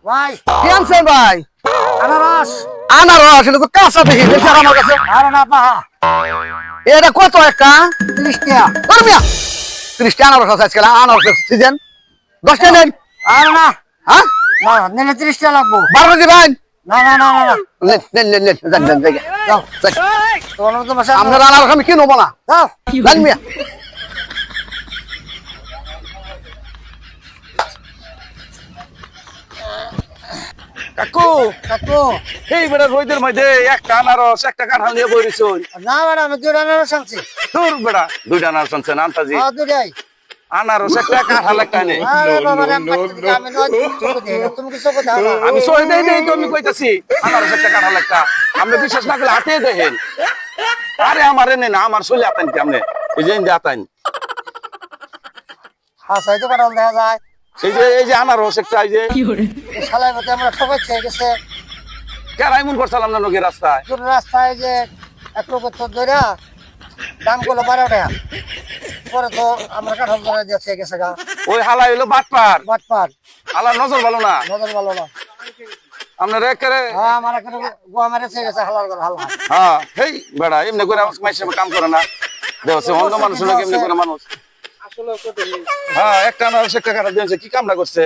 ভাই কি আনছেন ভাই? আনারস। আনারস, এটা তো কাঁচা দেখি, দেখছি আর আমার কাছে। আরে না পাহা এটা কত একটা? 30 টাকা। ধরো মিয়া, 30 টা আনারস আছে আজকাল, আনারসের সিজন। 10 টা নেন। আরে না হ্যাঁ, না নিলে 30 টাকা লাগবো। 12 দিবেন? না না না না না নেন নেন নেন নেন, যান যান যান। যাও যান। তোমার মতো বসে আপনার আনারস আমি কিনবো না। যাও। যান মিয়া। কাকু, কাকু এই বেটা রোদের মধ্যে একটা আনারস একটা কাঁঠাল নিয়ে বই রইছুন। না ম্যাডাম আমি 2টা আনারস আনছি। দূর বেটা, দুইটা আনারস আনছেন আনতাজি। হ্যাঁ 2টাই। আনারস একটা কাঁঠাল একটা নে। আরে বাবা রে আমি নয় চোখ দেই না, তুমি কি চোখ দাও না? আমি সই দেই দেই তো আমি কইতাছি আনারস একটা কাঁঠাল একটা। আপনি বিশ্বাস না করলে হাতে দেখেন। আরে আমার এনে না, আমার সইলে আতান কি আপনি? এই যে ইন্দে আতান। হ্যাঁ সাইতে পাঠাল দেখা যায়। এই যে আনারস একটা এই যে এই শালায় মতো আমরা সবাই ছেড়ে গেছে। কেরাই মন করছিলাম না নগে রাস্তায়। পুরো রাস্তায় যে এক লোক তো ধরে দাম করলো 12 টাকা। পরে তো আমরা কাঠাল ধরে দিয়ে গেছে গা ওই হালাই হইলো বাটপার। বাটপার। হালার নজর ভালো না। নজর ভালো না। আপনার একেবারে হ্যাঁ আমার এখানে গোয়া মেরে ছেড়ে গেছে হালার করে হালা। হ্যাঁ, হেই বেড়া এমনি করে মাইসে কাম করে না। দেখছে অন্য মানুষ নাকি এমনি করে মানুষ। আসলে হ্যাঁ, একটা আনারস একটা কাঁঠাল দিয়েছে, কি কামটা করছে?